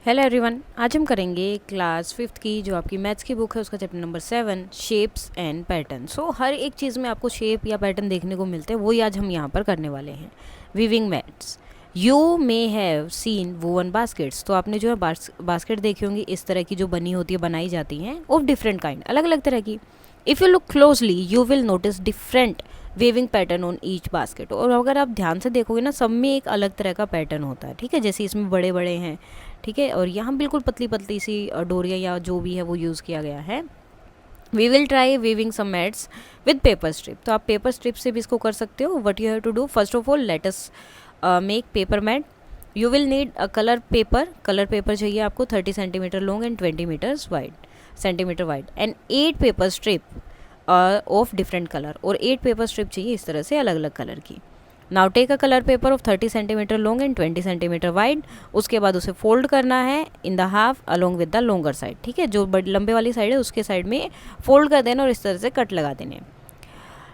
Hello everyone, आज हम करेंगे क्लास फिफ्थ की जो आपकी मैथ्स की बुक है उसका chapter number 7 shapes and pattern. So हर एक चीज़ में आपको शेप या पैटर्न देखने को मिलते हैं, वही आज हम यहाँ पर करने वाले हैं। Weaving maths. You may have seen woven baskets. तो आपने जो है बास्केट देखी होंगी, इस तरह की जो बनी होती है, बनाई जाती हैं ऑफ डिफरेंट काइंड, अलग अलग तरह की। If you look closely you will notice different weaving pattern on each basket. और अगर आप ध्यान से देखोगे ना, सब में एक अलग तरह का पैटर्न होता है, ठीक है। जैसे इसमें बड़े बड़े हैं, ठीक है, और यहाँ बिल्कुल पतली पतली सी डोरियाँ या जो भी है वो यूज़ किया गया है। We will try weaving some mats with paper strip. तो आप पेपर स्ट्रिप से भी इसको कर सकते हो। What you have to do, first of all let us make paper mat. You will need a colour paper. Colour paper चाहिए आपको 30 centimetre long and 20 metres wide centimetre wide and 8 paper strip of different colour. और 8 paper strip चाहिए इस तरह से अलग अलग colour की। Now take a colour paper of 30 centimetre long and 20 centimetre wide. उसके बाद उसे फोल्ड करना है in the half along with the longer side, ठीक है। जो बड़ी लंबे वाली साइड है उसके साइड में फोल्ड कर देना और इस तरह से कट लगा देने।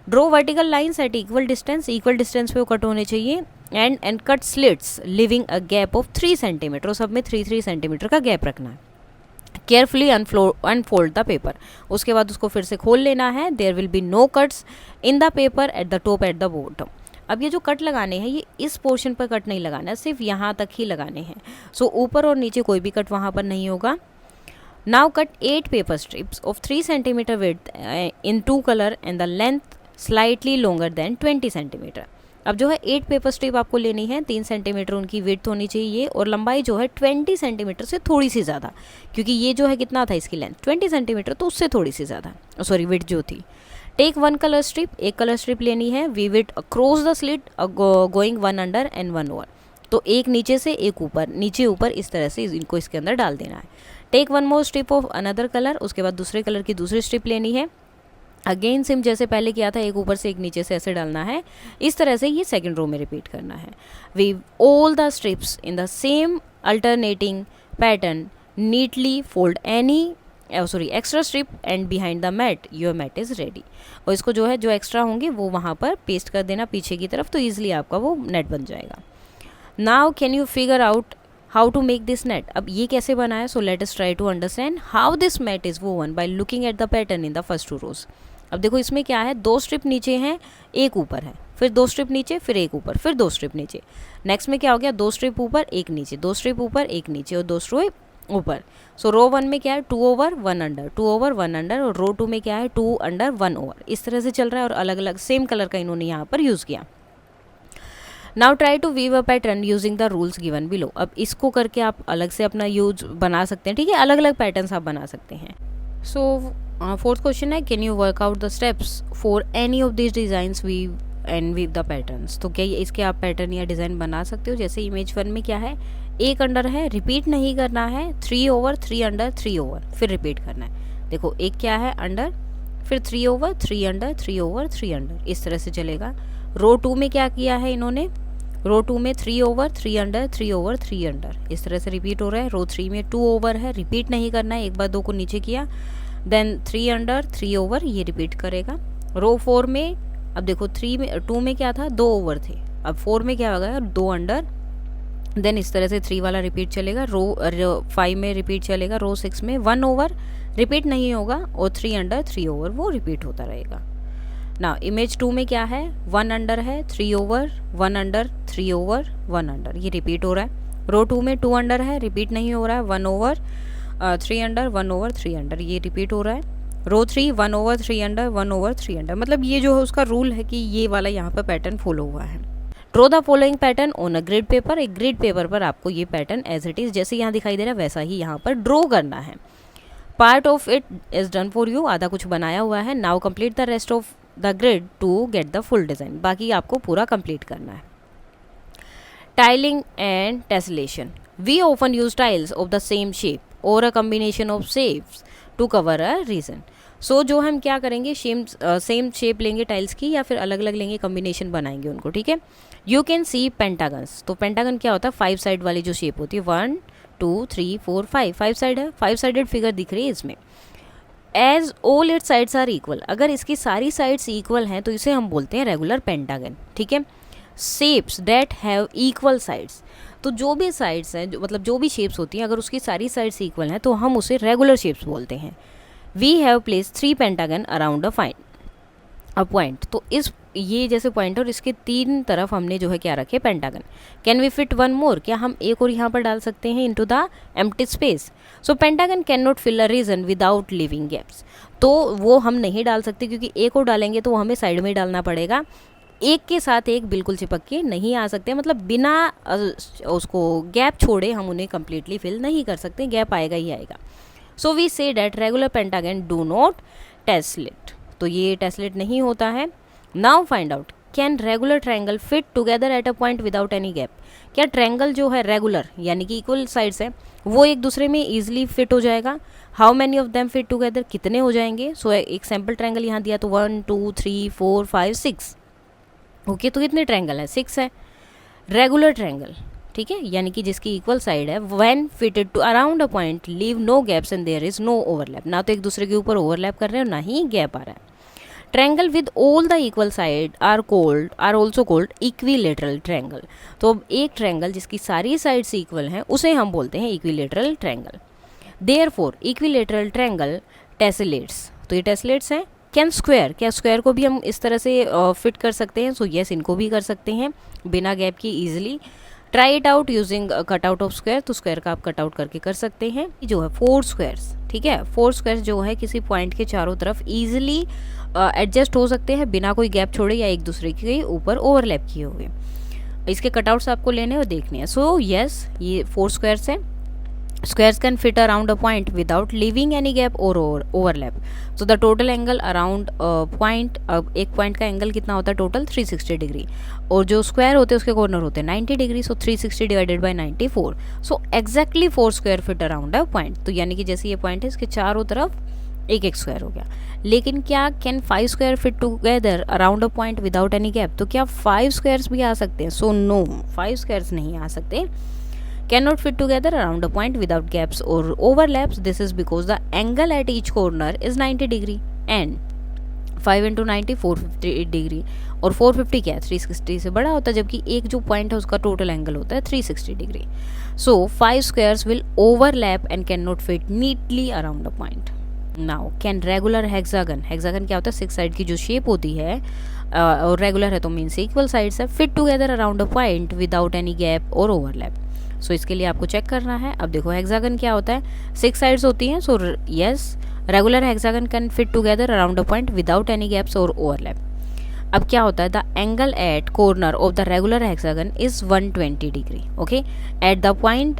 Draw vertical lines at equal distance पे वो कट होने चाहिए। And cut slits leaving a gap of 3 centimetre. और सब में 3 सेंटीमीटर का गैप रखना है। Carefully unfold the paper. उसके बाद उसको फिर से खोल लेना है। There will be no cuts in the paper at the top at the bottom. अब ये जो कट लगाने हैं ये इस पोर्शन पर कट नहीं लगाना है, सिर्फ यहाँ तक ही लगाने हैं। सो ऊपर और नीचे कोई भी कट वहाँ पर नहीं होगा। Now cut 8 paper strips of 3 centimetre width in 2 colour and the length slightly longer than 20 centimetre. अब जो है 8 पेपर स्ट्रिप आपको लेनी है, 3 सेंटीमीटर उनकी विड्थ होनी चाहिए और लंबाई जो है 20 सेंटीमीटर से थोड़ी सी ज़्यादा, क्योंकि ये जो है कितना था इसकी लेंथ 20 सेंटीमीटर, तो उससे थोड़ी सी ज़्यादा, सॉरी विड्थ जो थी। Take 1 colour strip. एक कलर स्ट्रिप लेनी है। Weave it across the slit going 1 under and 1 over. तो एक नीचे से एक ऊपर, नीचे ऊपर, इस तरह से इनको इसके अंदर डाल देना है। Take 1 more strip of another colour. उसके बाद दूसरे कलर की दूसरी स्ट्रिप लेनी है। अगेन सिम जैसे पहले किया था, एक ऊपर से एक नीचे से ऐसे डालना है। इस तरह से ये सेकंड रो में रिपीट करना है। Weave all the strips in the same alternating pattern neatly fold any extra strip end behind the mat your mat is ready. और इसको जो है जो एक्स्ट्रा होंगे वो वहाँ पर पेस्ट कर देना पीछे की तरफ, तो ईजिली आपका वो नेट बन जाएगा। Now can you figure out how to make this net. अब ये कैसे बनाया, so let us try to understand how this mat is woven by looking at the pattern in the first 2 rows. अब देखो इसमें क्या है, 2 स्ट्रिप नीचे हैं, एक ऊपर है, फिर 2 स्ट्रिप नीचे, फिर एक ऊपर, फिर 2 स्ट्रिप नीचे। नेक्स्ट में क्या हो गया, 2 स्ट्रिप ऊपर एक नीचे, 2 स्ट्रिप ऊपर एक नीचे और 2 स्ट्रिप ऊपर। सो रो 1 में क्या है 2 ओवर 1 अंडर, 2 ओवर 1 अंडर, और रो 2 में क्या है 2 अंडर 1 ओवर। इस तरह से चल रहा है और अलग अलग सेम कलर का इन्होंने यहाँ पर यूज़ किया। Now try to weave a pattern using the rules given below. अब इसको करके आप अलग से अपना यूज बना सकते हैं, ठीक है, अलग अलग पैटर्न्स आप बना सकते हैं। सो फोर्थ क्वेश्चन है, can you work out the steps for any of this designs weave and weave the patterns. तो क्या इसके आप पैटर्न या डिज़ाइन बना सकते हो। जैसे इमेज 1 में क्या है, एक अंडर है, रिपीट नहीं करना है, 3 ओवर 3 अंडर 3 ओवर, फिर रिपीट करना है। देखो एक क्या है अंडर, फिर 3 ओवर 3 अंडर 3 ओवर 3 अंडर, इस तरह से चलेगा। रो 2 में क्या किया है इन्होंने, रो 2 में 3 ओवर 3 अंडर 3 ओवर 3 अंडर, इस तरह से रिपीट हो रहा है। रो 3 में 2 ओवर है, रिपीट नहीं करना है, एक बार 2 को नीचे किया, देन 3 अंडर 3 ओवर, ये रिपीट करेगा। रो 4 में अब देखो 2 में क्या था 2 ओवर थे, अब 4 में क्या होगा 2 अंडर, देन इस तरह से 3 वाला रिपीट चलेगा। रो 5 में रिपीट चलेगा। रो 6 में 1 ओवर रिपीट नहीं होगा और 3 अंडर 3 ओवर वो रिपीट होता रहेगा। ना इमेज 2 में क्या है 1 अंडर है, 3 ओवर 1 अंडर 3 ओवर 1 अंडर, ये रिपीट हो रहा है। रो 2 में 2 अंडर है, रिपीट नहीं हो रहा है, 1 ओवर 3 अंडर 1 ओवर 3 अंडर, ये रिपीट हो रहा है। रो 3 1 ओवर 3 अंडर 1 ओवर 3 अंडर। मतलब ये जो है उसका रूल है कि ये वाला यहाँ पर पैटर्न फॉलो हुआ है। Draw the following pattern on a grid paper. एक ग्रिड पेपर पर आपको ये पैटर्न एज इट इज़ जैसे यहाँ दिखाई दे रहा है वैसा ही यहाँ पर ड्रॉ करना है। Part of it is done for you, आधा कुछ बनाया हुआ है। Now complete the rest of the grid to get the full design, बाकी आपको पूरा कंप्लीट करना है। Tiling and tessellation. We often use tiles of the same shape और a combination of shapes to cover a region. So जो हम क्या करेंगे, सेम शेप लेंगे टाइल्स की या फिर अलग अलग लेंगे, कम्बिनेशन बनाएंगे उनको, ठीक है। You can see pentagons. तो पेंटागन क्या होता है, 5 साइड वाली जो शेप होती है, 1 2 3 4 5 साइड है, 5 साइडेड फिगर दिख रही है इसमें। As all its sides are equal, अगर इसकी सारी साइड्स इक्वल हैं तो इसे हम बोलते हैं रेगुलर पेंटागन, ठीक है। Shapes that have equal sides, तो जो भी साइड्स हैं, मतलब जो भी शेप्स होती हैं, अगर उसकी सारी साइड्स इक्वल हैं तो हम उसे रेगुलर शेप्स बोलते हैं। We have place 3 pentagon around a point, तो इस ये जैसे पॉइंट और इसके 3 तरफ हमने जो है क्या रखे, pentagon. Can we fit one more, क्या हम एक और यहाँ पर डाल सकते हैं into the empty space. So pentagon can not fill a region without leaving gaps, तो वो हम नहीं डाल सकते क्योंकि एक और डालेंगे तो वो हमें साइड में डालना पड़ेगा, एक के साथ एक बिल्कुल चिपक के नहीं आ सकते, मतलब बिना उसको गैप छोड़े हम उन्हें कम्प्लीटली फिल नहीं कर सकते, गैप आएगा ही आएगा। So we say that regular pentagon do not tessellate, तो ये टेस्लेट नहीं होता है। Now find out can regular triangle fit together at a point without any gap, क्या ट्रायंगल जो है रेगुलर यानी कि इक्वल साइड्स है वो एक दूसरे में ईजिली फिट हो जाएगा। How many of them fit together, कितने हो जाएंगे। सो एक सैम्पल ट्रायंगल यहाँ दिया तो 1 2 3 4 5 6, ओके तो कितने ट्रायंगल है, 6 है। रेगुलर ट्रायंगल, ठीक है, यानी कि जिसकी इक्वल साइड है, when fitted to around a point leave no gaps and there is no overlap, ना तो एक दूसरे के ऊपर ओवरलैप कर रहे हैं और ना ही गैप आ रहा है। Triangle with all the equal side are also called equilateral triangle, तो अब एक ट्रायंगल जिसकी सारी साइड्स इक्वल हैं उसे हम बोलते हैं equilateral triangle. Therefore equilateral triangle tessellates, तो ये टेसलेट्स हैं। कैन स्क्वायर, क्या स्क्वायर को भी हम इस तरह से फिट कर सकते हैं, सो यस इनको भी कर सकते हैं बिना गैप की easily. Try it out using cut out of square, तो स्क्वायर का आप कट आउट करके कर सकते हैं। जो है 4 स्क्वायर्स, ठीक है, 4 स्क्वायर्स जो है किसी पॉइंट के चारों तरफ ईजिली एडजस्ट हो सकते हैं बिना कोई गैप छोड़े या एक दूसरे के ऊपर ओवरलैप किए हुए। इसके कटआउट्स आपको लेने और देखने हैं। सो यस ये 4 स्क्वायर्स हैं। Squares can fit around a point without leaving any gap or overlap. So the total angle around a point, अब एक पॉइंट का एंगल कितना होता है टोटल 360 डिग्री, और जो स्क्वायर होते हैं उसके कॉर्नर होते हैं 90 degree, so 360 divided by 94, so exactly 4 square feet around a point, तो यानी कि जैसे ये पॉइंट है इसके चारों तरफ एक एक स्क्वायर हो गया। लेकिन क्या can 5 square feet together around a point without any gap, तो क्या 5 स्क्वायर्स भी आ सकते हैं। सो नो 5 स्क्वायर्स नहीं आ सकते। Cannot fit together around a point without gaps or overlaps. This is because the angle at each corner is 90 degree and 5 into 90 450 degree, और 450 क्या है 360 से बड़ा होता है, जबकि एक जो पॉइंट है उसका टोटल एंगल होता है 360 degree. So 5 squares will overlap and can not fit neatly around a point. Now can regular hexagon, hexagon क्या होता है 6 साइड की जो शेप होती है और रेगुलर है तो मीन्स इक्वल साइड्स है, fit together around a point without any gap और ओवरलैप। सो इसके लिए आपको चेक करना है। अब देखो हेक्सागन क्या होता है 6 साइड्स होती हैं, so yes regular hexagon can fit together around a point without any gaps और ओवरलैप। अब क्या होता है the angle at corner of the regular hexagon is 120 degree, okay, at the point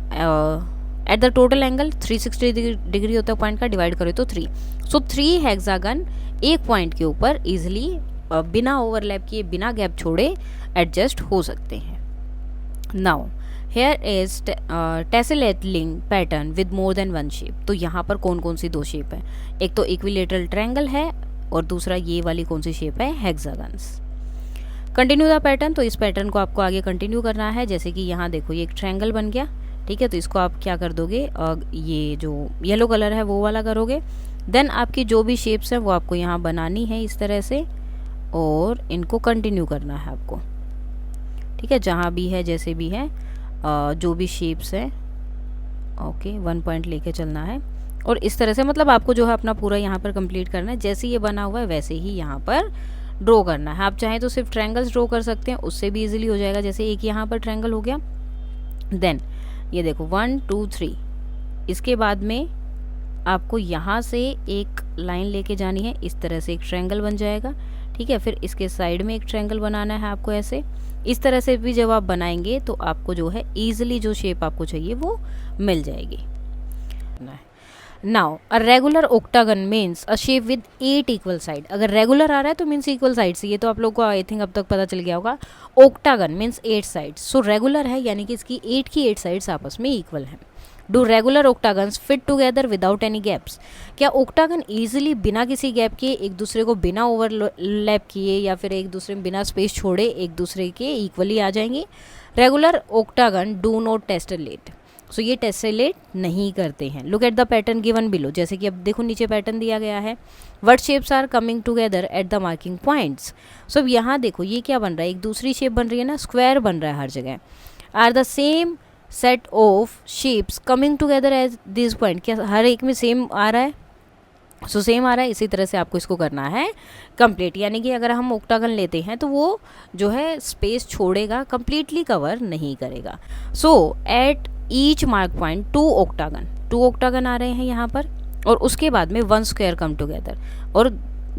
at the total angle 360 degree होता है point का, divide करें तो 3, सो 3 हेक्सागन एक पॉइंट के ऊपर इजिली बिना ओवरलैप किए बिना गैप छोड़े एडजस्ट हो सकते हैं। Now here is tessellating pattern with more than one shape, तो यहाँ पर कौन कौन सी 2 शेप है, एक तो इक्विलेटरल ट्रायंगल है और दूसरा ये वाली कौन सी शेप है हेक्सागन्स। कंटिन्यू द पैटर्न, तो इस पैटर्न को आपको आगे कंटिन्यू करना है। जैसे कि यहाँ देखो ये एक ट्रायंगल बन गया, ठीक है, तो इसको आप क्या कर दोगे ये जो येलो कलर है वो वाला करोगे, देन आपकी जो भी शेप्स हैं वो आपको यहाँ बनानी है इस तरह से और इनको कंटिन्यू करना है आपको, ठीक है, जहाँ भी है जैसे भी है जो भी शेप्स है, ओके 1 पॉइंट लेके चलना है और इस तरह से मतलब आपको जो है अपना पूरा यहाँ पर कंप्लीट करना है। जैसे ये बना हुआ है वैसे ही यहाँ पर ड्रॉ करना है। आप चाहें तो सिर्फ ट्रायंगल्स ड्रॉ कर सकते हैं, उससे भी इजीली हो जाएगा। जैसे एक यहाँ पर ट्रायंगल हो गया, देन ये देखो 1 2 3, इसके बाद में आपको यहाँ से एक लाइन लेके जानी है, इस तरह से एक ट्रायंगल बन जाएगा, ठीक है। फिर इसके साइड में एक ट्रायंगल बनाना है आपको ऐसे, इस तरह से भी जब आप बनाएंगे तो आपको जो है ईजिली जो शेप आपको चाहिए वो मिल जाएगी। Now a regular octagon means a shape with 8 equal side, अगर रेगुलर आ रहा है तो मीन्स इक्वल साइड्स, ये तो आप लोग को आई थिंक अब तक पता चल गया होगा। Octagon means 8 sides, so regular है यानी कि इसकी 8 की 8 साइड्स आपस में इक्वल हैं। Do regular octagons fit together without any gaps, क्या ओक्टागन ईजिली बिना किसी गैप के एक दूसरे को बिना ओवरलैप किए या फिर एक दूसरे में बिना स्पेस छोड़े एक दूसरे के इक्वली आ जाएंगे। Regular octagon do not tessellate, so ये टेसेलेट नहीं करते हैं। Look at the pattern given below, जैसे कि अब देखो नीचे पैटर्न दिया गया है। What shapes are coming together at the marking points. So अब यहाँ देखो ये क्या बन रहा है, एक दूसरी शेप बन रही है ना, स्क्वायर बन रहा है हर जगह। Are the same set of shapes coming together at this point, क्या हर एक में सेम आ रहा है? सो सेम आ रहा है। इसी तरह से आपको इसको करना है कंप्लीट, यानी कि अगर हम ऑक्टागन लेते हैं तो वो जो है स्पेस छोड़ेगा, कंप्लीटली कवर नहीं करेगा। So at each mark point two octagon आ रहे हैं यहाँ पर, और उसके बाद में वन स्क्वायर कम टुगेदर। और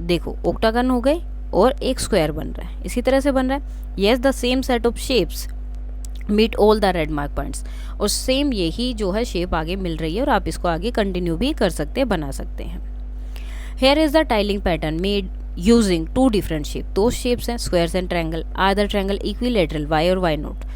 देखो ऑक्टागन हो गए और एक स्क्वायर बन रहा है, इसी तरह से बन रहा है। Yes the same set of shapes meet all the red mark points, और सेम यही जो है शेप आगे मिल रही है, और आप इसको आगे कंटिन्यू भी कर सकते हैं, बना सकते हैं। Here is the tiling pattern made using two different shapes. Those shapes हैं squares and triangle. Are the triangle equilateral? Why or why not?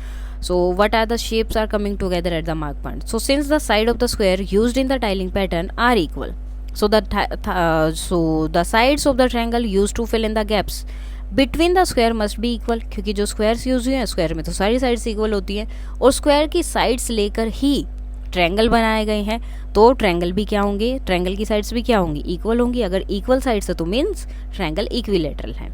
So what are the shapes are coming together at the mark point? So since the side of the square used in the tiling pattern are equal, so the sides of the triangle used to fill in the gaps between the square must be equal. क्योंकि जो squares use हुए हैं, square में तो सारी sides equal होती हैं, और स्क्वायर की साइड्स लेकर ही ट्रायंगल बनाए गए हैं, तो ट्रायंगल भी क्या होंगे, ट्रायंगल की साइड्स भी क्या होंगी, इक्वल होंगी। अगर इक्वल साइड्स है तो मीन्स ट्रायंगल इक्विलेटरल है।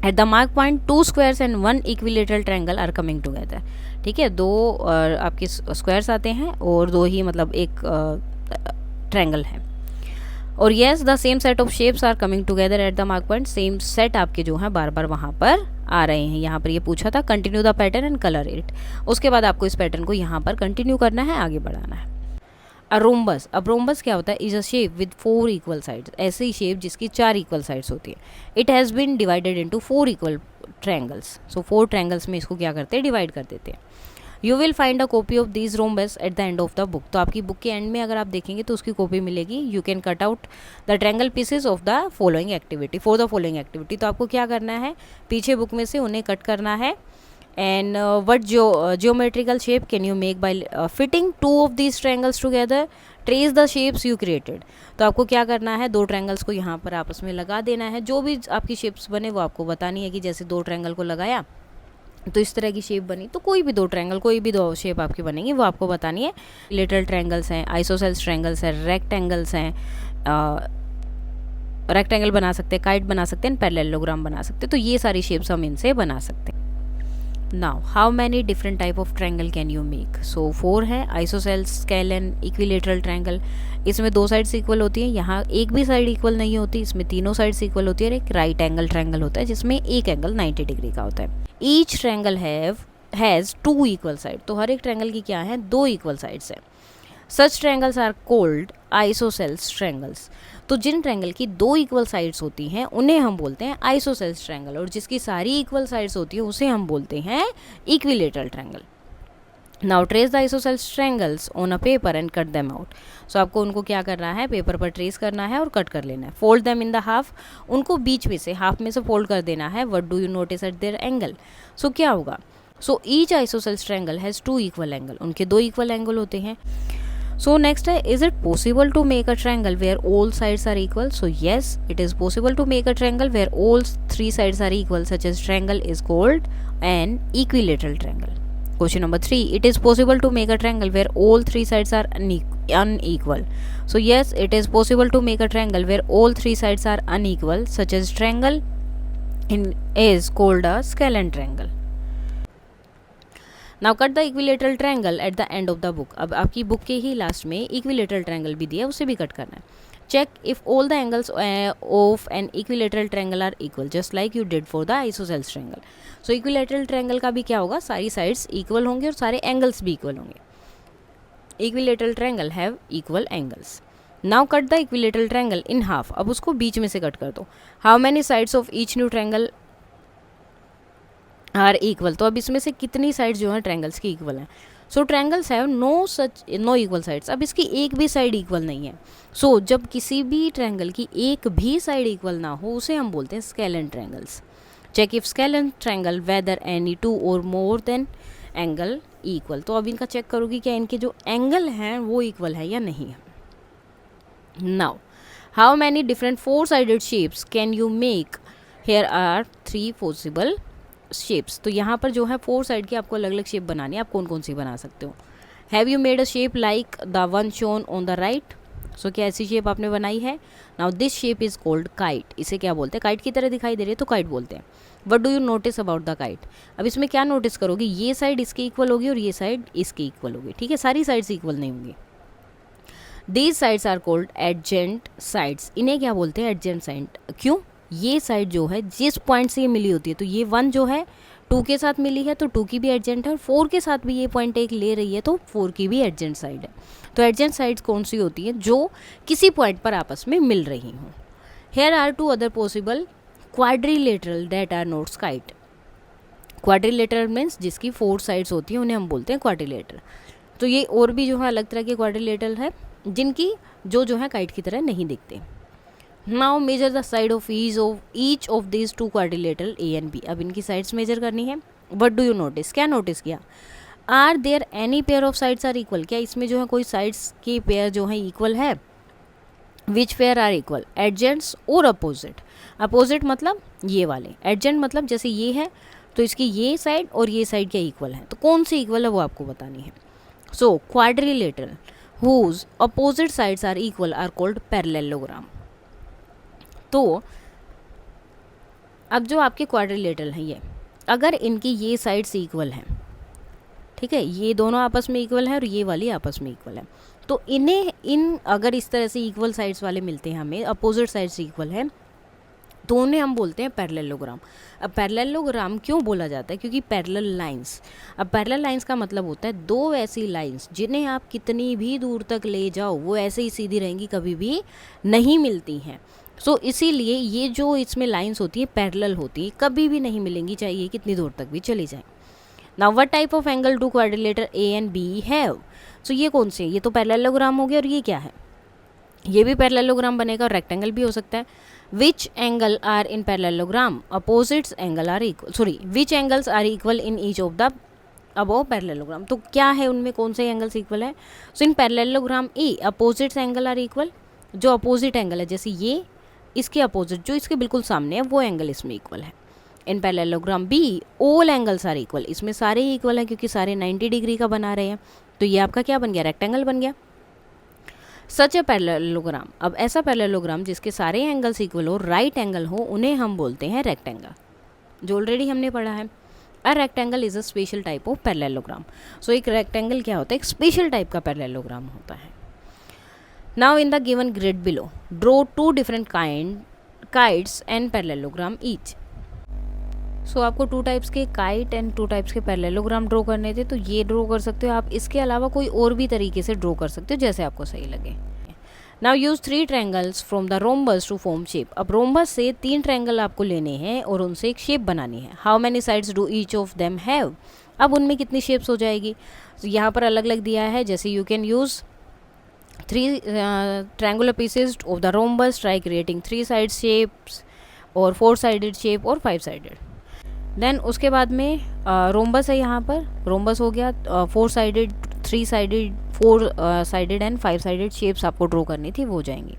At the mark point two squares and one equilateral triangle are coming together. ठीक है, दो आपके स्क्वायर्स आते हैं और दो ही मतलब एक ट्रायंगल है। और yes the same set of shapes are coming together at the mark point, same set आपके जो है बार बार वहाँ पर आ रहे हैं। यहाँ पर ये पूछा था continue the pattern and colour it, उसके बाद आपको इस पैटर्न को यहाँ पर कंटिन्यू करना है, आगे बढ़ाना है। अ रोम्बस, अब रोम्बस क्या होता है, is a shape with 4 equal sides, ऐसी शेप जिसकी 4 इक्वल साइड्स होती है। It has been divided into 4 equal triangles, so 4 triangles में इसको क्या करते हैं, डिवाइड कर देते हैं। You will find a copy of these rhombus at the end of the book, तो आपकी बुक के एंड में अगर आप देखेंगे तो उसकी कॉपी मिलेगी। You can cut out the triangle pieces of the following activity for the following activity, तो आपको क्या करना है, पीछे बुक में से उन्हें कट करना है। And what geometrical shape can you make by fitting 2 of these triangles together, trace the shapes you created, तो आपको क्या करना है, 2 ट्रायंगल्स को यहाँ पर आपस में लगा देना है। जो भी आपकी शेप्स बने वो आपको बतानी है, कि जैसे 2 ट्रायंगल को लगाया तो इस तरह की शेप बनी, तो कोई भी 2 ट्रायंगल, कोई भी 2 शेप आपकी बनेंगी वो आपको बतानी है। लिटल ट्रायंगल्स हैं, आइसोसेल्स ट्रायंगल्स हैं, रेक्टेंगल्स हैं, रेक्टेंगल बना सकते हैं, काइट बना सकते हैं, पैरेललोग्राम बना सकते हैं, तो ये सारी शेप्स हम इनसे बना सकते हैं। Now how many different type of triangle can you make, so 4 है, आइसोसेल्स, स्केलन, इक्विलेटरल ट्रायंगल, इसमें 2 साइड्स इक्वल होती है, यहाँ एक भी साइड इक्वल नहीं होती, इसमें तीनों साइड्स इक्वल होती है। और एक राइट एंगल ट्रायंगल होता है जिसमें एक एंगल 90 डिग्री का होता है। Each triangle has 2 equal side, तो हर एक ट्रायंगल की क्या है, 2 इक्वल साइड्स है। Such triangles are called isosceles triangles, तो जिन ट्रायंगल की 2 इक्वल साइड्स होती हैं उन्हें हम बोलते हैं आइसोसेल्स ट्रायंगल, और जिसकी सारी इक्वल साइड्स होती है उसे हम बोलते हैं equilateral triangle. Now trace the isosceles triangles on a paper and cut them out, so आपको उनको क्या करना है, पेपर पर ट्रेस करना है और कट कर लेना है। Fold them in the half, उनको बीच में से हाफ में से फोल्ड कर देना है। What do you notice at their angle, so क्या होगा, so each isosceles triangle has 2 equal angle, उनके 2 इक्वल एंगल होते हैं। So next है, is it possible to make a triangle where all sides are equal? So yes, it is possible to make a triangle where all 3 sides are equal, such as triangle is called an equilateral triangle. Question number 3, it is possible to make a triangle where all 3 sides are unequal. So yes, it is possible to make a triangle where all 3 sides are unequal, such as triangle is called a scalene triangle. Now cut the equilateral triangle at the end of the book, अब आपकी book के ही last में equilateral triangle भी दिया है, उसे भी कट करना है। Check if all the angles of an equilateral triangle are equal, just like you did for the isosceles triangle. So equilateral triangle का भी क्या होगा, सारी साइड्स इक्वल होंगे और सारे एंगल्स भी इक्वल होंगे। Equilateral triangle have equal angles. Now cut the equilateral triangle in half, अब उसको बीच में से कट कर दो। How many sides of each new triangle are equal, तो अब इसमें से कितनी साइड्स जो है ट्रायंगल्स की इक्वल हैं। So triangles have no equal sides, अब इसकी एक भी साइड इक्वल नहीं है। सो जब किसी भी ट्रायंगल की एक भी साइड इक्वल ना हो उसे हम बोलते हैं scalene triangles. Check if scalene triangle whether any 2 or more than angle equal, तो अब इनका चेक करोगी क्या इनके जो एंगल हैं वो इक्वल है या नहीं है। Now how many different 4 sided shapes can you make, here are 3 possible shapes, तो यहाँ पर जो है 4 साइड की आपको अलग अलग शेप बनानी है, आप कौन कौन सी बना सकते हो। Have you made a shape like the one shown on the right? So क्या ऐसी शेप आपने बनाई है? Now this shape is called kite. इसे क्या बोलते हैं? काइट की तरह दिखाई दे रही है तो काइट बोलते हैं. What do you notice about the kite? अब इसमें क्या नोटिस करोगे, ये साइड इसके इक्वल होगी और ये साइड इसके इक्वल होगी. ठीक है, सारी साइड्स इक्वल नहीं होंगी. These sides are called adjacent sides. इन्हें क्या बोलते हैं? Adjacent side. क्यों? ये साइड जो है जिस पॉइंट से ये मिली होती है, तो ये 1 जो है 2 के साथ मिली है तो 2 की भी एडजेंट है, और 4 के साथ भी ये पॉइंट 1 ले रही है तो 4 की भी एडजेंट साइड है. तो एडजेंट साइड्स कौन सी होती है? जो किसी पॉइंट पर आपस में मिल रही हों. Here are 2 other possible quadrilateral that are not kite. Quadrilateral means जिसकी 4 साइड्स होती हैं उन्हें हम बोलते हैं क्वाड्रिलेटरल. तो ये और भी जो है अलग तरह के क्वाड्रिलेटरल है जिनकी जो है काइट की तरह नहीं दिखते. Now measure the side of each of these 2 quadrilateral A and B. अब इनकी साइड्स मेजर करनी है. What do you notice? क्या नोटिस किया? Are there any pair of sides are equal? क्या इसमें जो है कोई साइड्स की पेयर जो है इक्वल है? Which pair are equal? Adjacents और अपोजिट. अपोजिट मतलब ये वाले, एडजेंट मतलब जैसे ये है तो इसकी ये साइड और ये साइड क्या इक्वल है, तो कौन सी इक्वल है वो आपको बतानी है. सो quadrilateral whose opposite sides are equal are called parallelogram. तो अब जो आपके क्वाड्रिलेटरल हैं ये, अगर इनकी ये साइड्स इक्वल हैं, ठीक है, ये दोनों आपस में इक्वल है और ये वाली आपस में इक्वल है, तो इन्हें अगर इस तरह से इक्वल साइड्स वाले मिलते हैं हमें, अपोजिट साइड्स इक्वल है, तो उन्हें हम बोलते हैं पैरेललोग्राम. अब पैरेललोग्राम क्यों बोला जाता है? क्योंकि पैरेलल लाइंस. अब पैरेलल लाइंस का मतलब होता है 2 ऐसी लाइंस जिन्हें आप कितनी भी दूर तक ले जाओ वो ऐसे ही सीधी रहेंगी, कभी भी नहीं मिलती हैं. सो इसीलिए ये जो इसमें लाइंस होती है पैरेलल होती है, कभी भी नहीं मिलेंगी चाहे ये कितनी दूर तक भी चली जाए. Now what type of angle do quadrilateral A and B have? So ये कौन से? ये तो पैरेललोग्राम हो गया, और ये क्या है? ये भी पैरेललोग्राम बनेगा और रेक्टेंगल भी हो सकता है. Which angle are in parallelogram? Opposites angle are equal. Sorry, which angles are equal in each of the above parallelogram? तो क्या है उनमें, कौन से एंगल्स इक्वल है? So in parallelogram a opposites angle are equal. जो अपोजिट एंगल है जैसे ये, इसके अपोजिट जो इसके बिल्कुल सामने है वो एंगल इसमें इक्वल है. In parallelogram B all angles are equal. इसमें सारे ही इक्वल हैं क्योंकि सारे 90 डिग्री का बना रहे हैं. तो ये आपका क्या बन गया? रेक्टेंगल बन गया. सच ए पैरेललोग्राम. अब ऐसा पैरेललोग्राम जिसके सारे एंगल्स इक्वल हो, राइट एंगल हो, उन्हें हम बोलते हैं रेक्टेंगल, जो ऑलरेडी हमने पढ़ा है. A rectangle is a special type of parallelogram. So एक रेक्टेंगल क्या होता है? एक स्पेशल टाइप का पैरेललोग्राम होता है. Now in the given grid below draw 2 different kites and parallelogram each. So आपको 2 टाइप्स के काइट एंड 2 टाइप्स के पैरेललोग्राम ड्रॉ करने थे, तो ये ड्रॉ कर सकते हो आप. इसके अलावा कोई और भी तरीके से ड्रॉ कर सकते हो जैसे आपको सही लगे. Now use 3 triangles from the rhombus to form shape. अब रोम्बस से 3 ट्रायंगल आपको लेने हैं और उनसे एक शेप बनानी है. How many sides do each of them have? अब उनमें कितनी शेप्स हो जाएगी? तो यहाँ पर अलग अलग दिया है, जैसे you can use 3 triangular pieces of the rhombus, try creating 3 side shapes और 4 sided shape और 5 sided. देन उसके बाद में रोम्बस है, यहाँ पर रोम्बस हो गया. 4 sided, 3 sided, 4 sided and 5 sided shapes आपको ड्रॉ करनी थी, वो हो जाएंगी.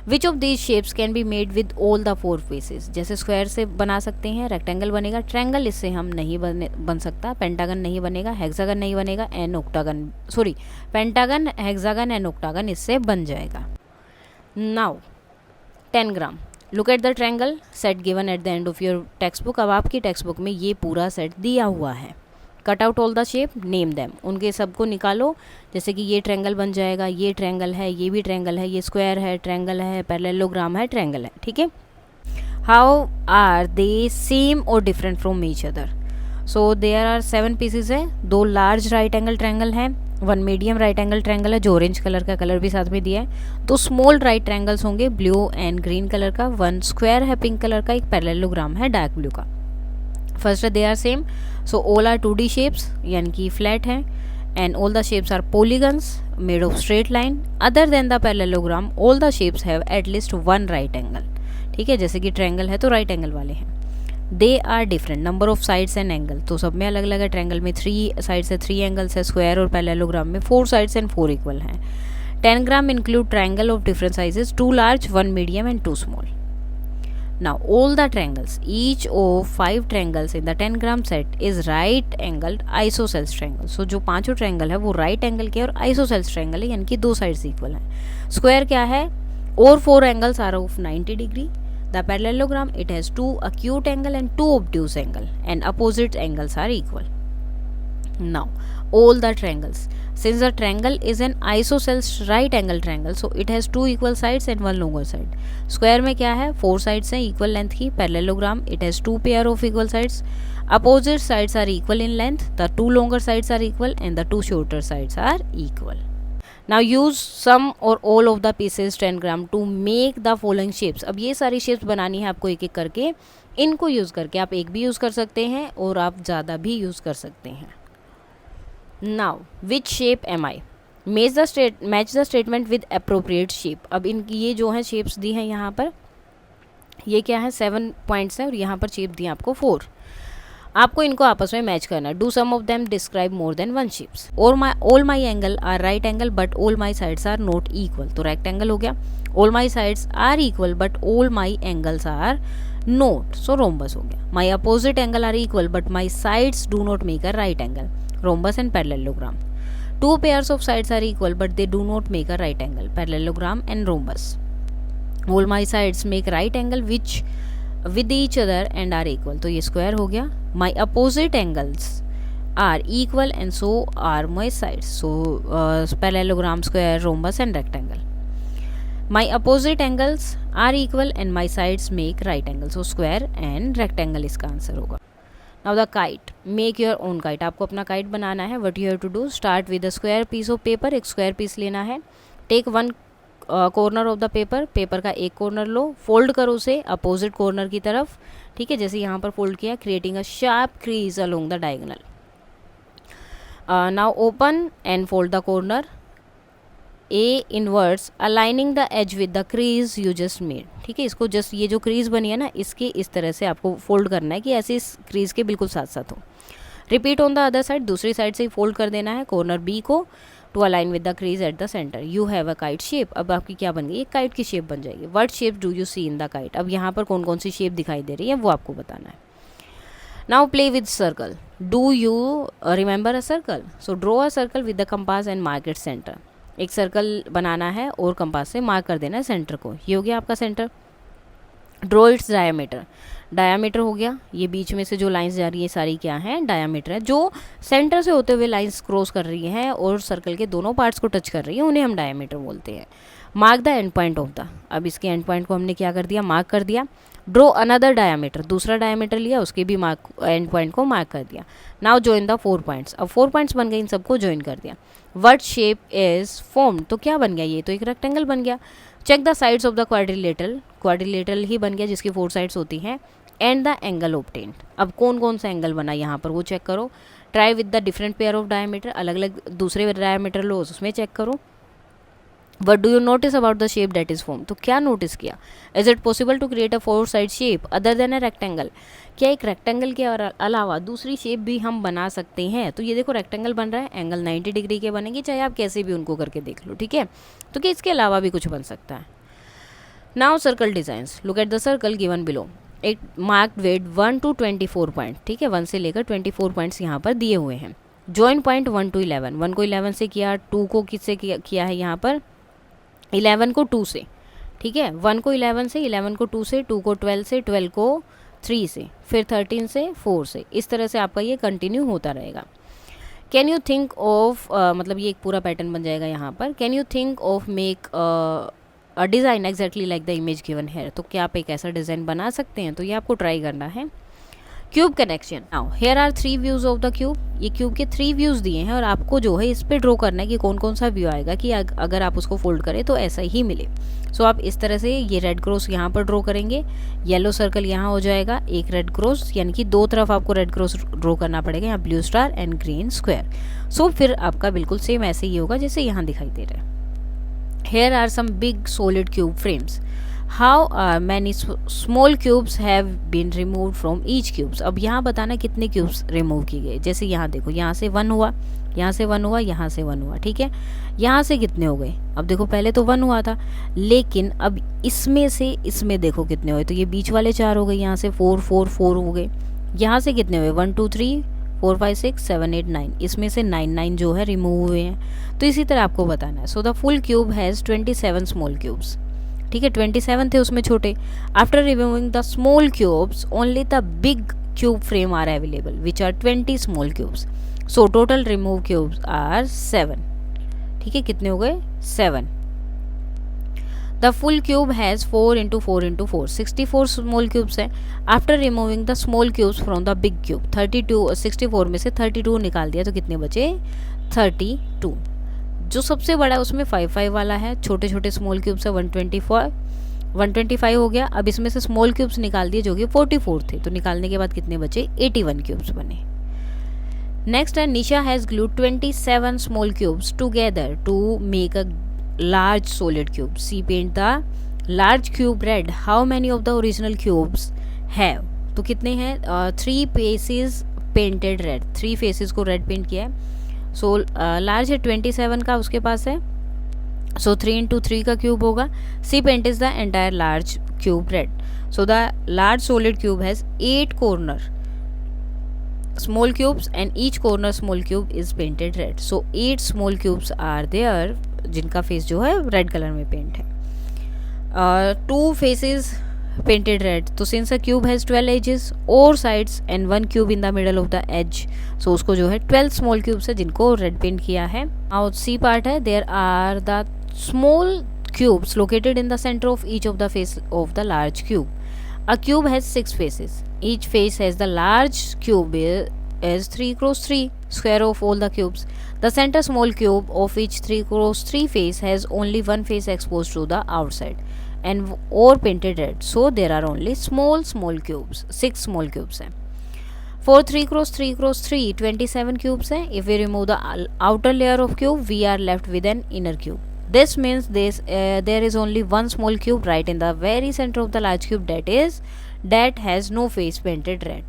Which of these shapes can be made with all the 4 faces? जैसे स्क्वायर से बना सकते हैं, रेक्टेंगल बनेगा, ट्रायंगल इससे हम नहीं बन सकता, पेंटागन नहीं बनेगा, हेक्सागन नहीं बनेगा, and octagon, sorry, pentagon, hexagon and octagon इससे बन जाएगा. Now 10 gram. Look at the triangle set given at the end of your text book. अब आपकी टेक्स्ट बुक में ये पूरा सेट दिया हुआ है. Cut out all the shape, name them. उनके सबको निकालो, जैसे कि ये ट्रायंगल बन जाएगा, ये ट्रायंगल है, ये भी ट्रायंगल है, ये स्क्वायर है, ट्रायंगल है, पैरेललोग्राम है, ट्रायंगल है. ठीक है. हाउ आर दे सेम और different from each other? So there are 7 pieces है. 2 लार्ज राइट एंगल ट्रायंगल हैं, 1 मीडियम राइट एंगल ट्रायंगल है जो ऑरेंज कलर का कलर भी साथ में दिया है. 2 स्मॉल राइट ट्रायंगल्स होंगे ब्लू एंड ग्रीन कलर का. 1 स्क्वायर है पिंक कलर का. एक पैरेललोग्राम है डार्क ब्लू का. First they are same. So all are 2D shapes यानी कि फ्लैट हैं, and all the shapes are polygons made of straight line. Other than the parallelogram all the shapes have at least 1 right angle. ठीक है, जैसे कि triangle है तो right angle वाले हैं. They are different number of sides and angle. तो सब में अलग अलग है. ट्रायंगल में 3 साइड्स है, 3 एंगल्स है. स्क्वायर और पैरेललोग्राम में 4 साइड्स एंड 4 इक्वल हैं. 10 gram include triangle of different sizes, 2 large, 1 medium and 2 small. Now all the triangles, each of 5 triangles in the 10 gram set is right angled isosceles triangle. So जो पांचों triangle है वो right angle के और isosceles triangle है, यानी कि दो साइड्स इक्वल है. स्क्वायर क्या है? और 4 angles are of 90 degree. The parallelogram, it has 2 acute angle and 2 obtuse angle, and opposite angles are equal. Now all the triangles, since the triangle is an isosceles right angle triangle, so it has 2 equal sides and 1 longer side. Square में क्या है? 4 sides हैं equal length की. Parallelogram, it has 2 pair of equal sides. Opposite sides are equal in length. The 2 longer sides are equal and the 2 shorter sides are equal. Now use some or all of the pieces 10 gram to make the following shapes. अब ये सारी shapes बनानी है आपको एक एक करके. इनको यूज़ करके आप एक भी यूज़ कर सकते हैं और आप ज़्यादा भी यूज़ कर सकते हैं. Now which shape am I? Match the statement with appropriate shape. अब इनकी ये जो है शेप्स दी हैं यहाँ पर, ये क्या है? 7 पॉइंट्स हैं और यहाँ पर शेप दी है आपको 4. आपको इनको आपस में मैच करना है. Do some of them describe more than one shapes. All my angle are right angle but all my sides are not equal. तो रेक्टेंगल हो गया. All my sides are equal but all my angles are not, so rhombus हो गया. My opposite angle are equal but my sides do not make a right angle. Rhombus and parallelogram. 2 pairs of sides are equal but they do not make a right angle. Parallelogram and rhombus. All my sides make right angle which with each other and are equal. तो ये square हो गया. My opposite angles are equal and so are my sides. So parallelogram, square, rhombus and rectangle. My opposite angles are equal and my sides make right angle. So square and rectangle इसका answer होगा. Now the kite. Make your own kite. आपको अपना kite बनाना है. What you have to do? Start with a square piece of paper. एक square piece लेना है. Take one corner of the paper. Paper का एक कॉर्नर लो, fold करो उसे अपोजिट कॉर्नर की तरफ. ठीक है, जैसे यहाँ पर फोल्ड किया. Creating a sharp crease along the diagonal. Now open and fold the corner. A inverts aligning the edge with the crease you just made. ठीक है, इसको जस्ट ये जो क्रीज बनी है ना, इसके इस तरह से आपको फोल्ड करना है कि ऐसे इस क्रीज के बिल्कुल साथ साथ हो. Repeat on the other side. दूसरी साइड से ही फोल्ड कर देना है कॉर्नर बी को to align with the crease at the center. You have a kite shape. अब आपकी क्या बन गई? एक काइट की शेप बन जाएगी. What shape do you see in the kite? अब यहाँ पर कौन कौन सी शेप दिखाई दे रही है वो आपको बताना है. Now play with circle. Do you remember a circle? So draw a circle with the compass and mark it centre. एक सर्कल बनाना है और कंपास से मार्क कर देना है सेंटर को. ये हो गया आपका centre. Draw it's diameter. Diameter हो गया. ये बीच में से जो लाइंस जा रही है सारी क्या है? डायामीटर है. जो सेंटर से होते हुए लाइंस क्रॉस कर रही हैं और सर्कल के दोनों पार्ट्स को टच कर रही है उन्हें हम डायामीटर बोलते हैं. Mark the end point of the. अब इसके एंड पॉइंट को हमने क्या कर दिया? मार्क कर दिया. Draw another diameter. दूसरा डायामीटर लिया, उसके भी मार्क एंड पॉइंट को मार्क कर दिया. Now join the 4 points. अब 4 पॉइंट्स बन गए, इन सबको जॉइन कर दिया. What shape is formed? तो क्या बन गया? ये तो एक रेक्टेंगल बन गया. Check the sides of the quadrilateral. Quadrilateral ही बन गया जिसकी 4 साइड्स होती हैं. And the angle obtained. अब कौन कौन सा एंगल बना यहाँ पर वो चेक करो. Try with the different pair of diameter. अलग अलग दूसरे डायमीटर लो, उसमें चेक करो. What do you notice about the shape that is form? तो क्या नोटिस किया? Is it possible to create a 4 side shape other than a rectangle? क्या एक रेक्टेंगल के अलावा दूसरी शेप भी हम बना सकते हैं? तो ये देखो रेक्टेंगल बन रहा है, एंगल 90 डिग्री के बनेंगे, चाहे आप कैसे भी उनको करके देख लो. ठीक है, तो क्या इसके अलावा भी कुछ बन सकता है? Now circle designs. Look at the circle given below. एक मार्क्ड विद 1 to 24 पॉइंट. ठीक है, 1 से लेकर 24 पॉइंट्स यहाँ पर दिए हुए हैं. Join point 1 to 11. 1 को 11 से किया, 2 को किससे किया है यहाँ पर? 11 को 2 से. ठीक है, 1 को 11 से, 11 को 2 से, 2 को 12 से, 12 को 3 से, फिर 13 से, 4 से. इस तरह से आपका ये कंटिन्यू होता रहेगा. कैन यू थिंक ऑफ, मतलब ये एक पूरा पैटर्न बन जाएगा यहाँ पर. Can you think of make a design exactly like the image given है? तो क्या आप एक ऐसा डिज़ाइन बना सकते हैं? तो ये आपको ट्राई करना है. Cube connection. Now here are 3 views of the cube. ये क्यूब के 3 व्यूज़ दिए हैं और आपको जो है इस पे ड्रॉ करना है कि कौन कौन सा व्यू आएगा, कि अगर आप उसको फोल्ड करें तो ऐसा ही मिले. सो आप इस तरह से ये रेड क्रॉस यहाँ पर ड्रॉ करेंगे. येलो सर्कल यहाँ हो जाएगा, एक रेड क्रॉस, यानी कि 2 तरफ आपको रेड क्रॉस ड्रॉ करना पड़ेगा. यहाँ blue star and green square. So फिर आपका बिल्कुल सेम ऐसे ही होगा जैसे यहाँ दिखाई दे रहा है. Here are some big solid cube frames. How many small cubes have been removed from each cubes. अब यहाँ बताना कितने क्यूब्स रिमूव किए गए। जैसे यहाँ देखो, यहाँ से 1 हुआ, यहाँ से 1 हुआ, यहाँ से 1 हुआ, ठीक है। यहाँ से कितने हो गए, अब देखो पहले तो 1 हुआ था, लेकिन अब इसमें से इसमें देखो कितने हुए, तो ये बीच वाले 4 हो गए, यहाँ से 4 4 4 हो गए। यहाँ से कितने हुए, 1 2 3 4 5 6 7 8 9, इसमें से 9 जो है रिमूव हुए हैं। तो इसी तरह आपको बताना है। So the full cube has 27 small cubes, ठीक है, 27 थे उसमें छोटे। After removing the small cubes only the big cube frame are available which are 20 small cubes. So total remove cubes are 7, ठीक है, कितने हो गए, 7। The full cube has 4 into 4 into 4 64 small cubes हैं। After removing the small cubes from the big cube 32, 64 में से 32 निकाल दिया तो कितने बचे, 32। जो सबसे बड़ा है उसमें 5 5 वाला है, छोटे छोटे स्मॉल क्यूब्स है 125 हो गया। अब इसमें से स्मॉल क्यूब्स निकाल दिए जो कि 44 थे, तो निकालने के बाद कितने बचे, 81 क्यूब्स बने। नेक्स्ट है, Nisha has glued 27 small cubes together to make a large solid cube. She paint the large cube red. How many of the original cubes have, तो कितने हैं, 3 फेसेस पेंटेड रेड, 3 फेसेस को रेड पेंट किया है। So large है 27 का उसके पास है, सो 3 इंटू 3 का क्यूब होगा। She paint is the entire large cube red. So the large solid cube has 8 corner small cubes and each corner small cube is painted red. So 8 small cubes are there जिनका face जो है red colour में paint है। 2 faces painted red, तो since a cube has 12 edges or sides and 1 cube in the middle of the edge, so उसको जो है 12 small cubes है जिनको red paint किया है। Now C part है, there are the small cubes located in the center of each of the face of the large cube. A cube has 6 faces. Each face has the large cube is 3 cross 3 square of all the cubes. The center small cube of each 3 cross 3 face has only one face exposed to the outside and or painted red, so there are only small cubes, 6 small cubes हैं। For 3 cross 3 cross 3 27 cubes हैं। If we remove the outer layer of cube, we are left with an inner cube. This means there is only one small cube right in the very center of the large cube that has no face painted red.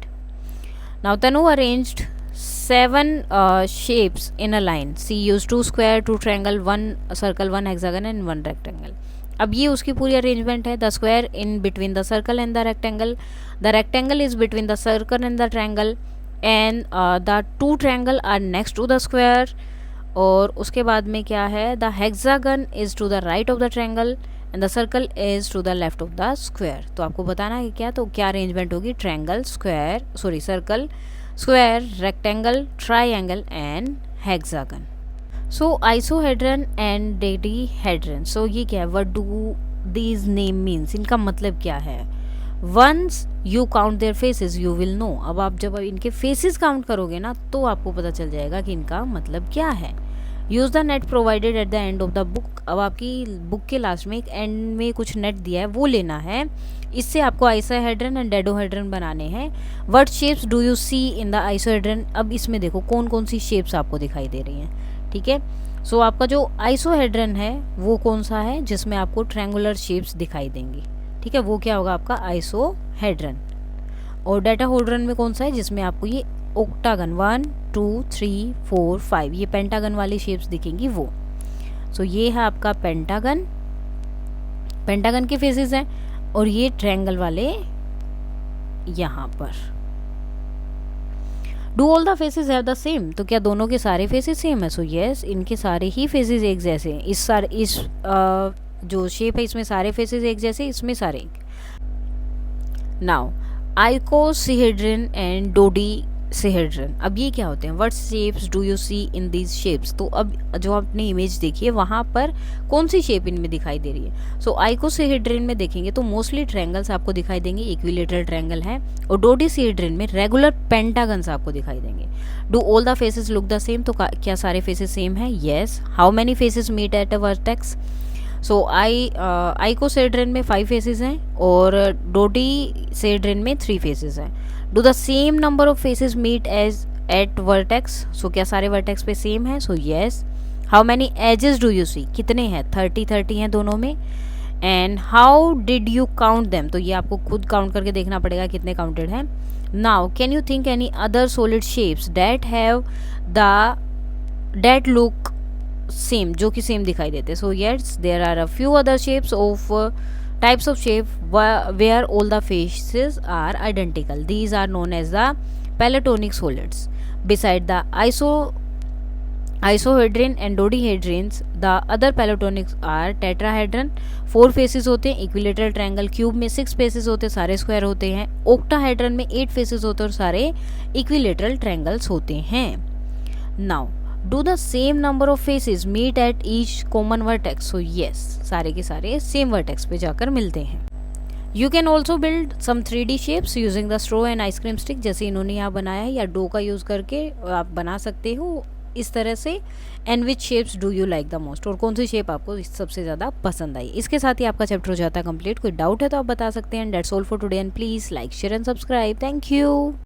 Now Tanu arranged 7 shapes in a line. She used 2 square, 2 triangle, 1 circle, 1 hexagon and 1 rectangle. अब ये उसकी पूरी arrangement है। The square in between the circle and the rectangle is between the circle and the triangle and the 2 triangle are next to the square. और उसके बाद में क्या है, the hexagon is to the right of the triangle and the circle is to the left of the square. तो आपको बताना है क्या, तो क्या अरेंजमेंट होगी, triangle square, sorry circle square rectangle triangle and hexagon. So icosahedron and dodecahedron, सो ये क्या है, what do these name means, इनका मतलब क्या है। Once you count their faces you will know. अब आप जब इनके फेसेस काउंट करोगे ना तो आपको पता चल जाएगा कि इनका मतलब क्या है। Use the net provided eight the end of the book. अब आपकी बुक के लास्ट में एक एंड में कुछ नेट दिया है, वो लेना है। इससे आपको आइसोहेड्रन एंड डेडोहेड्रन बनाने हैं। What shapes do you see in the icosahedron. अब इसमें देखो कौन कौन सी शेप्स आपको दिखाई दे रही हैं, ठीक है। सो आपका जो आइसोहेड्रन है वो कौन सा है, जिसमें आपको ट्रायंगुलर शेप्स दिखाई देंगी, ठीक है, वो क्या होगा आपका आइसोहेड्रन। और डेटाहेड्रन में कौन सा है, जिसमें आपको ये ऑक्टागन 1 2 3 4 5 ये पेंटागन वाली शेप्स दिखेंगी वो। सो ये है आपका पेंटागन, पेंटागन के फेसेस हैं, और ये ट्रायंगल वाले यहाँ पर। Do all the faces have the same, तो क्या दोनों के सारे फेसेस सेम है। सो यस, इनके सारे ही फेसेस एक जैसे हैं। इस जो शेप है इसमें सारे फेसेस एक जैसे, इसमें सारे एक। नाउ आइकोसाहेड्रन एंड डोडेकाहेड्रन, अब ये क्या होते हैं, what shapes do you see in these shapes. तो अब जो आपने इमेज देखी है वहाँ पर कौन सी शेप इनमें दिखाई दे रही है। सो आइकोसाहेड्रन में देखेंगे तो मोस्टली ट्रायंगल्स आपको दिखाई देंगे, इक्विलेटरल ट्रायंगल है। और डोडेकाहेड्रन में रेगुलर पेंटागन्स आपको दिखाई देंगे। Do all the faces look the same, तो क्या सारे फेसेस सेम है। Yes. How many faces meet at a vertex. So icosahedron में 5 फेसेस हैं और डोडेकाहेड्रन में 3 फेसेस हैं। Do the same number of faces meet each at vertex, so क्या सारे वर्टेक्स पे सेम है। So yes. How many edges do you see, कितने हैं, 30 30 हैं दोनों में। And how did you count them, तो ये आपको खुद काउंट करके देखना पड़ेगा कितने काउंटेड हैं. Now can you think any other solid shapes that look same, जो कि सेम दिखाई देते. So yes, there are a few other shapes of types of shape where all the faces are identical. These are known as the palatonic solids. Beside the isohedron and dodehedrons, the other palatonics are tetrahedron, 4 faces होते हैं. Equilateral triangle cube में 6 faces होते हैं, सारे square होते हैं. ओक्टाहेड्रन में 8 faces होते हैं और सारे इक्विलेटरल ट्रायंगल्स होते हैं. Now do the same number of faces meet at each common vertex. So yes, सारे के सारे सेम वर्टेक्स पे जाकर मिलते हैं. You can also build some 3D shapes using the straw and ice cream stick, जैसे इन्होंने यहाँ बनाया है, या डो का यूज़ करके आप बना सकते हो इस तरह से. And which shapes do you like the most, और कौन सी शेप आपको सबसे ज़्यादा पसंद आई. इसके साथ ही आपका चैप्टर हो जाता है कंप्लीट. कोई डाउट है तो आप बता सकते हैं. That's all for today and please like share and subscribe. Thank you.